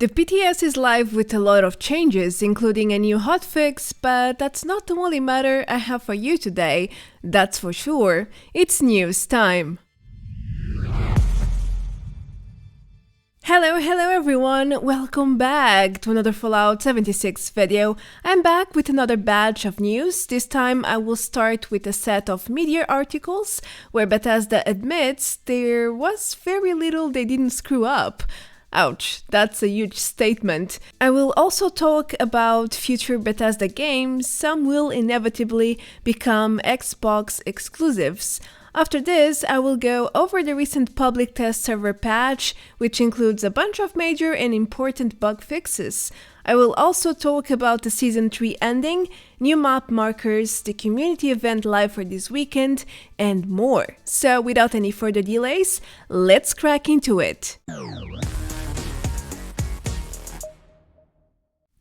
The PTS is live with a lot of changes, including a new hotfix, but that's not the only matter I have for you today, that's for sure. It's news time. Hello everyone, welcome back to another Fallout 76 video. I'm back with another batch of news. This time I will start with a set of media articles where Bethesda admits there was very little they didn't screw up. Ouch, that's a huge statement. I will also talk about future Bethesda games. Some will inevitably become Xbox exclusives. After this, I will go over the recent public test server patch, which includes a bunch of major and important bug fixes. I will also talk about the Season 3 ending, new map markers, the community event live for this weekend, and more. So without any further delays, let's crack into it.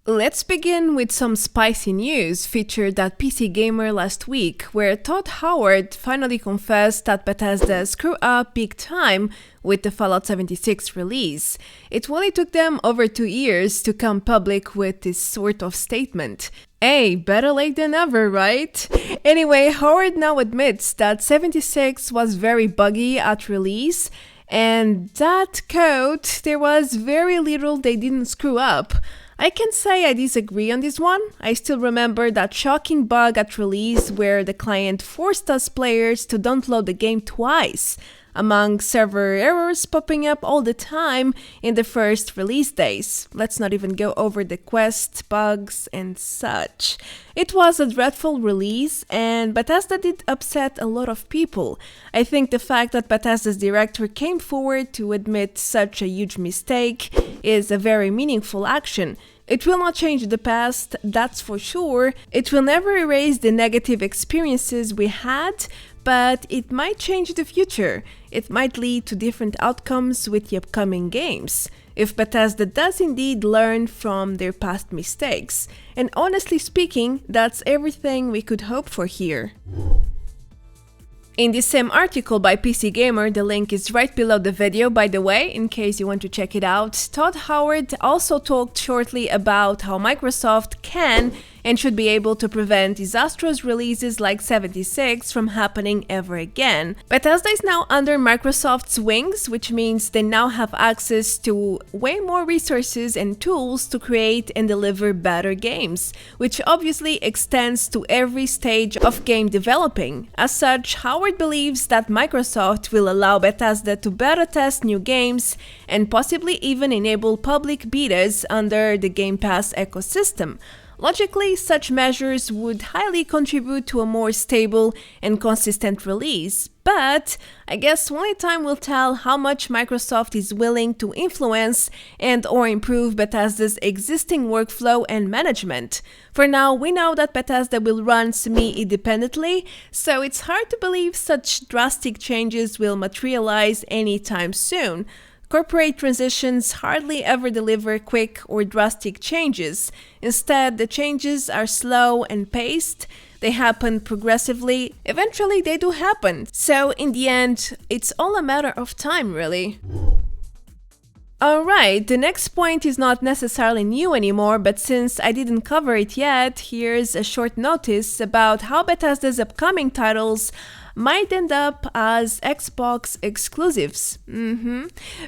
Let's begin with some spicy news featured at PC Gamer last week, where Todd finally confessed that Bethesda screwed up big time with the Fallout 76 release. It only took them over 2 years to come public with this sort of statement. Hey, better late than never, right? Anyway, Howard now admits that 76 was very buggy at release, and that code, there was very little they didn't screw up. I can say I disagree on this one. I still remember that shocking bug at release where the client forced us players to download the game twice, among server errors popping up all the time in the first release days. Let's not even go over the quest, bugs, and such. It was a dreadful release, and Bethesda did upset a lot of people. I think the fact that Bethesda's director came forward to admit such a huge mistake is a very meaningful action. It will not change the past, that's for sure. It will never erase the negative experiences we had, but it might change the future. It might lead to different outcomes with the upcoming games, if Bethesda does indeed learn from their past mistakes. And honestly speaking, that's everything we could hope for here. In this same article by PC Gamer, the link is right below the video by the way, in case you want to check it out, Todd also talked shortly about how Microsoft can and should be able to prevent disastrous releases like 76 from happening ever again. Bethesda is now under Microsoft's wings, which means they now have access to way more resources and tools to create and deliver better games, which obviously extends to every stage of game developing. As such, Howard believes that Microsoft will allow Bethesda to beta test new games and possibly even enable public betas under the Game Pass ecosystem. Logically, such measures would highly contribute to a more stable and consistent release, but I guess only time will tell how much Microsoft is willing to influence and/or improve Bethesda's existing workflow and management. For now, we know that Bethesda will run semi-independently, so it's hard to believe such drastic changes will materialize anytime soon. Corporate transitions hardly ever deliver quick or drastic changes. Instead, the changes are slow and paced. They happen progressively. Eventually, they do happen. So, in the end, it's all a matter of time, really. Alright, the next point is not necessarily new anymore, but since I didn't cover it yet, here's a short notice about how Bethesda's upcoming titles might end up as Xbox exclusives.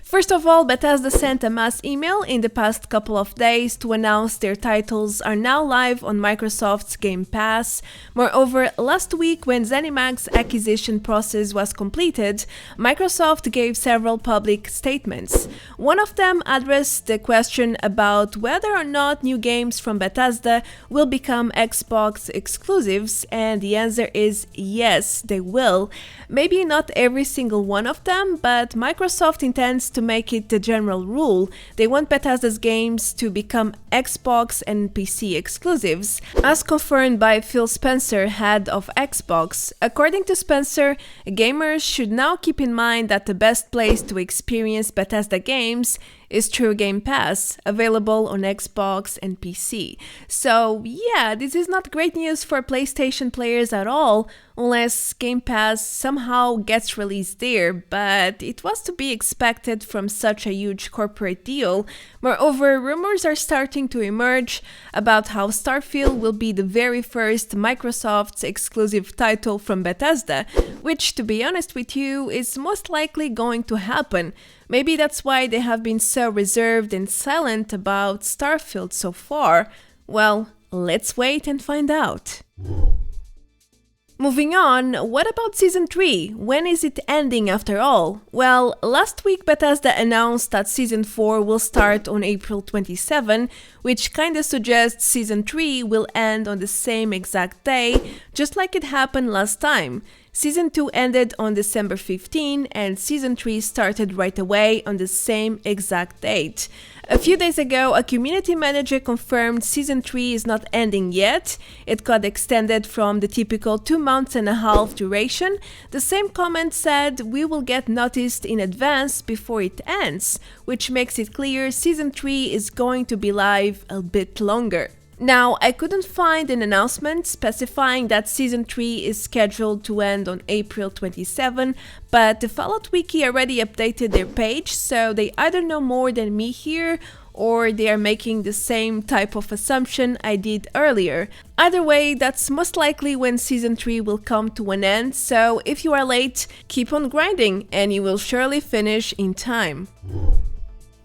First of all, Bethesda sent a mass email in the past couple of days to announce their titles are now live on Microsoft's Game Pass. Moreover, last week when ZeniMax's acquisition process was completed, Microsoft gave several public statements. One of them addressed the question about whether or not new games from Bethesda will become Xbox exclusives, and the answer is yes, they will. Maybe not every single one of them, but Microsoft intends to make it the general rule. They want Bethesda's games to become Xbox and PC exclusives, as confirmed by Phil Spencer, head of Xbox. According to Spencer, gamers should now keep in mind that the best place to experience Bethesda games is through Game Pass, available on Xbox and PC. So yeah, this is not great news for PlayStation players at all, unless Game Pass somehow gets released there, but it was to be expected from such a huge corporate deal. Moreover, rumors are starting to emerge about how Starfield will be the very first Microsoft's exclusive title from Bethesda, which, to be honest with you, is most likely going to happen. Maybe that's why they have been so reserved and silent about Starfield so far. Well, let's wait and find out. Moving on, what about Season 3? When is it ending after all? Well, last week Bethesda announced that Season 4 will start on April 27, which kinda suggests Season 3 will end on the same exact day, just like it happened last time. Season 2 ended on December 15 and Season 3 started right away on the same exact date. A few days ago, a community manager confirmed Season 3 is not ending yet. It got extended from the typical 2 months and a half duration. The same comment said we will get noticed in advance before it ends, which makes it clear Season 3 is going to be live a bit longer. Now, I couldn't find an announcement specifying that Season 3 is scheduled to end on April 27, but the Fallout Wiki already updated their page, so they either know more than me here, or they are making the same type of assumption I did earlier. Either way, that's most likely when Season 3 will come to an end, so if you are late, keep on grinding and you will surely finish in time.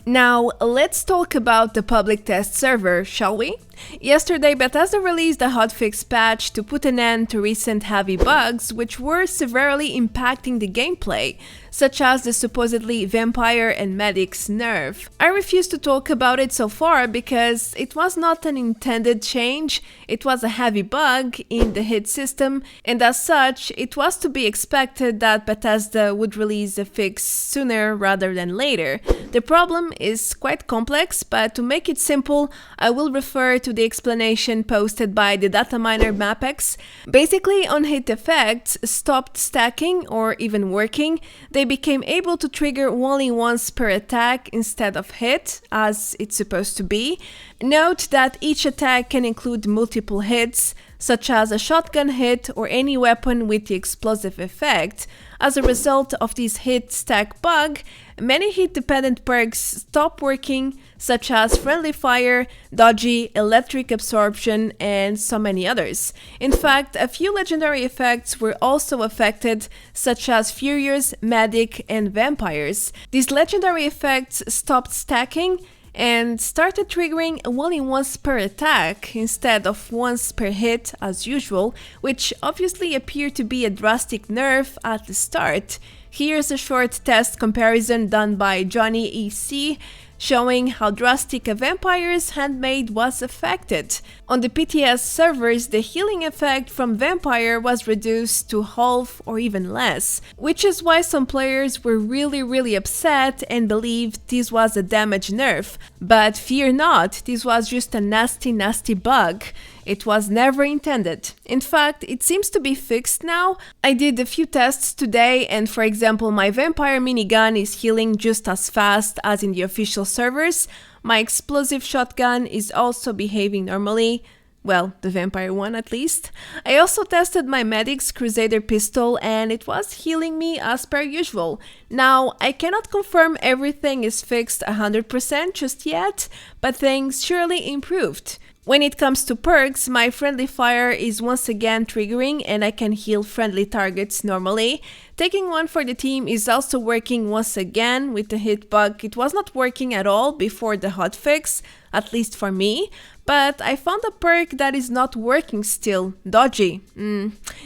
Now, let's talk about the public test server, shall we? Yesterday, Bethesda released a hotfix patch to put an end to recent heavy bugs which were severely impacting the gameplay, such as the supposedly vampire and medics nerf. I refuse to talk about it so far because it was not an intended change, it was a heavy bug in the hit system, and as such, it was to be expected that Bethesda would release a fix sooner rather than later. The problem is quite complex, but to make it simple, I will refer to the explanation posted by the data miner Mapex. Basically, on-hit effects stopped stacking or even working. They became able to trigger only once per attack instead of hit, as it's supposed to be. Note that each attack can include multiple hits, such as a shotgun hit or any weapon with the explosive effect. As a result of this hit stack bug, many hit-dependent perks stop working, such as friendly fire, dodgy, electric absorption, and so many others. In fact, a few legendary effects were also affected, such as Furious, Medic, and Vampires. These legendary effects stopped stacking and started triggering only once per attack instead of once per hit as usual, which obviously appeared to be a drastic nerf at the start. Here's a short test comparison done by Johnny EC, showing how drastic a vampire's handmaid was affected. On the PTS servers, the healing effect from vampire was reduced to half or even less, which is why some players were really upset and believed this was a damage nerf. But fear not, this was just a nasty bug. It was never intended. In fact, it seems to be fixed now. I did a few tests today and, for example, my vampire minigun is healing just as fast as in the official servers. My explosive shotgun is also behaving normally. Well, the vampire one at least. I also tested my medic's Crusader pistol and it was healing me as per usual. Now, I cannot confirm everything is fixed 100% just yet, but things surely improved. When it comes to perks, my friendly fire is once again triggering and I can heal friendly targets normally. Taking one for the team is also working once again with the hit bug. It was not working at all before the hotfix, at least for me, but I found a perk that is not working still, dodgy.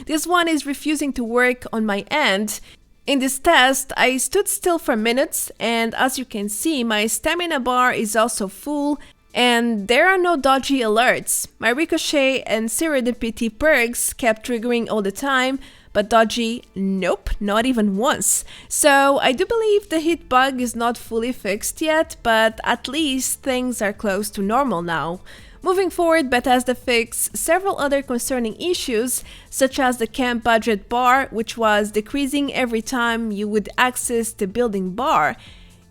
This one is refusing to work on my end. In this test, I stood still for minutes and as you can see, my stamina bar is also full. And there are no dodgy alerts. My Ricochet and Serendipity perks kept triggering all the time, but dodgy, nope, not even once. So I do believe the hit bug is not fully fixed yet, but at least things are close to normal now. Moving forward, Bethesda fixed several other concerning issues, such as the camp budget bar, which was decreasing every time you would access the building bar.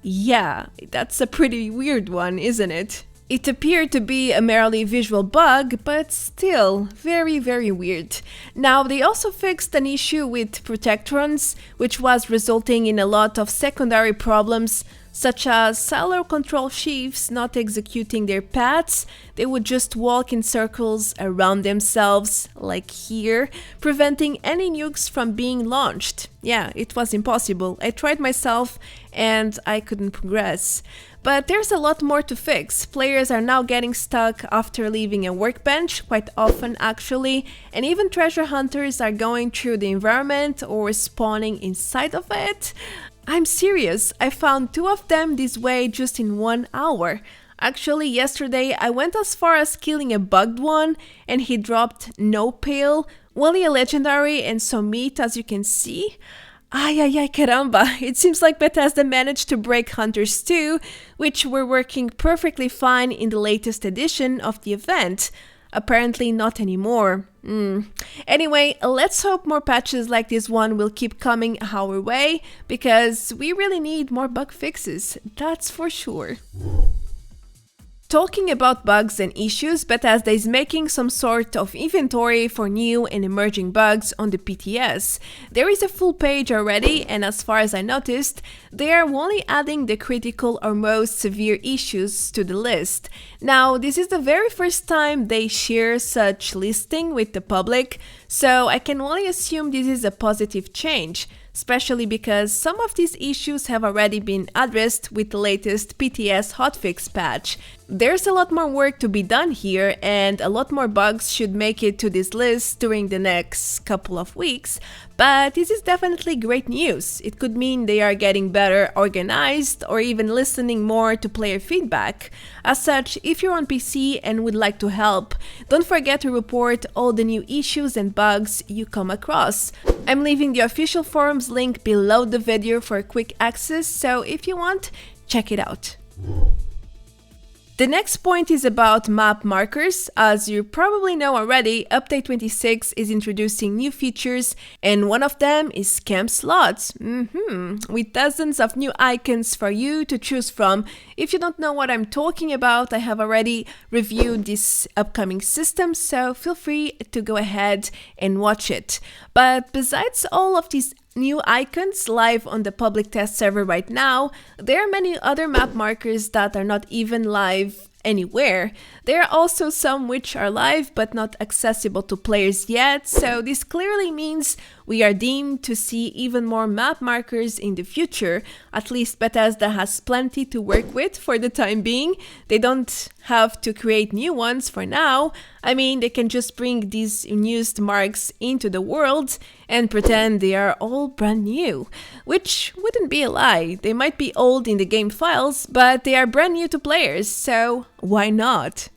Yeah, that's a pretty weird one, isn't it? It appeared to be a merely visual bug, but still very, very weird. Now, they also fixed an issue with protectrons, which was resulting in a lot of secondary problems, such as silo control sheaves not executing their paths. They would just walk in circles around themselves, like here, preventing any nukes from being launched. Yeah, it was impossible. I tried myself and I couldn't progress. But there's a lot more to fix. Players are now getting stuck after leaving a workbench, quite often actually, and even treasure hunters are going through the environment or spawning inside of it. I'm serious, I found 2 of them this way just in 1 hour. Actually, yesterday I went as far as killing a bugged one and he dropped no pale, only a legendary and some meat as you can see. Ay, caramba, it seems like Bethesda managed to break hunters too, which were working perfectly fine in the latest edition of the event. Apparently not anymore. Anyway, let's hope more patches like this one will keep coming our way, because we really need more bug fixes, that's for sure. Talking about bugs and issues, Bethesda is making some sort of inventory for new and emerging bugs on the PTS. There is a full page already, and as far as I noticed, they are only adding the critical or most severe issues to the list. Now, this is the very first time they share such listing with the public, so I can only assume this is a positive change, especially because some of these issues have already been addressed with the latest PTS Hotfix patch. There's a lot more work to be done here, and a lot more bugs should make it to this list during the next couple of weeks, but this is definitely great news. It could mean they are getting better organized or even listening more to player feedback. As such, if you're on PC and would like to help, don't forget to report all the new issues and bugs you come across. I'm leaving the official forums link below the video for quick access, so if you want, check it out. The next point is about map markers. As you probably know already, Update 26 is introducing new features, and one of them is camp slots. With dozens of new icons for you to choose from. If you don't know what I'm talking about, I have already reviewed this upcoming system, so feel free to go ahead and watch it. But besides all of these new icons live on the public test server right now, there are many other map markers that are not even live anywhere. There are also some which are live but not accessible to players yet, so this clearly means we are deemed to see even more map markers in the future. At least Bethesda has plenty to work with for the time being. They don't have to create new ones for now. I mean, they can just bring these unused marks into the world and pretend they are all brand new, which wouldn't be a lie. They might be old in the game files, but they are brand new to players, so why not?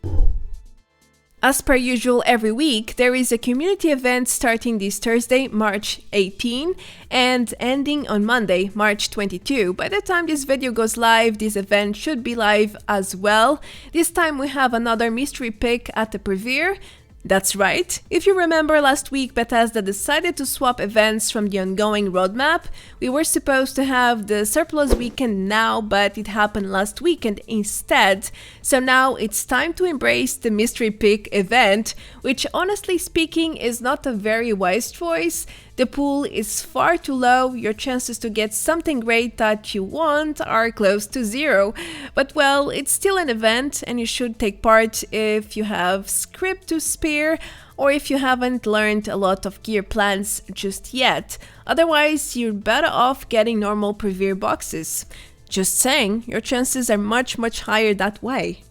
As per usual every week, there is a community event starting this Thursday, March 18, and ending on Monday, March 22. By the time this video goes live, this event should be live as well. This time we have another mystery pick at the Purveyor. That's right. If you remember last week, Bethesda decided to swap events from the ongoing roadmap. We were supposed to have the surplus weekend now, but it happened last weekend instead. So now it's time to embrace the mystery pick event, which honestly speaking is not a very wise choice. The pool is far too low, your chances to get something great that you want are close to zero. But well, it's still an event and you should take part if you have script to spare or if you haven't learned a lot of gear plans just yet. Otherwise, you're better off getting normal Purveyor boxes. Just saying, your chances are much higher that way.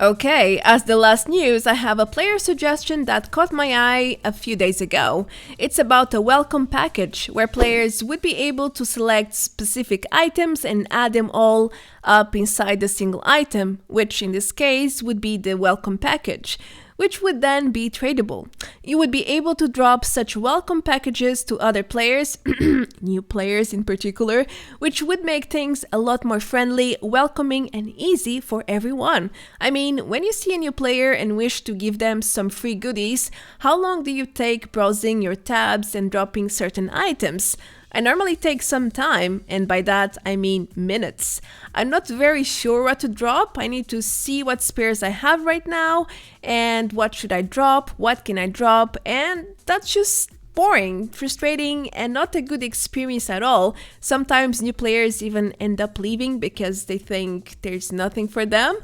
Okay, as the last news, I have a player suggestion that caught my eye a few days ago. It's about a welcome package, where players would be able to select specific items and add them all up inside a single item, which in this case would be the welcome package, which would then be tradable. You would be able to drop such welcome packages to other players, new players in particular, which would make things a lot more friendly, welcoming and easy for everyone. I mean, when you see a new player and wish to give them some free goodies, how long do you take browsing your tabs and dropping certain items? I normally take some time, and by that I mean minutes. I'm not very sure what to drop. I need to see what spares I have right now, and what should I drop, what can I drop, and that's just boring, frustrating, and not a good experience at all. Sometimes new players even end up leaving because they think there's nothing for them.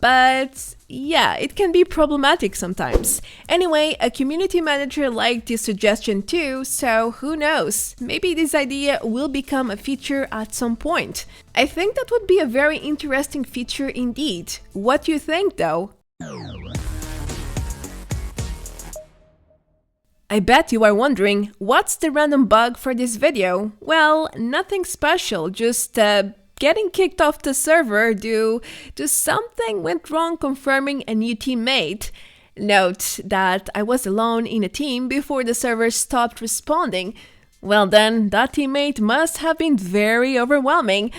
But yeah, it can be problematic sometimes. Anyway, a community manager liked this suggestion too, so who knows? Maybe this idea will become a feature at some point. I think that would be a very interesting feature indeed. What do you think though? I bet you are wondering, what's the random bug for this video? Well, nothing special, just getting kicked off the server due to something went wrong confirming a new teammate. Note that I was alone in a team before the server stopped responding. Well then, that teammate must have been very overwhelming.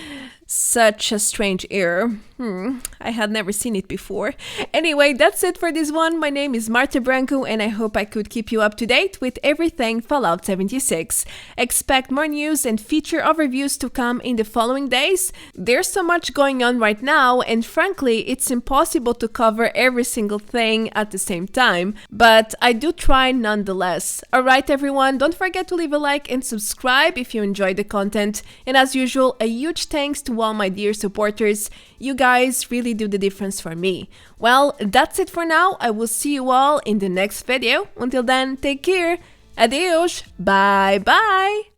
Such a strange error. I had never seen it before. Anyway, that's it for this one. My name is Marta Branco and I hope I could keep you up to date with everything Fallout 76. Expect more news and feature overviews to come in the following days. There's so much going on right now and frankly, it's impossible to cover every single thing at the same time, but I do try nonetheless. Alright everyone, don't forget to leave a like and subscribe if you enjoyed the content, and as usual, a huge thanks to all my dear supporters. You guys really do the difference for me. Well, that's it for now. I will see you all in the next video. Until then, take care. Adeus. Bye bye.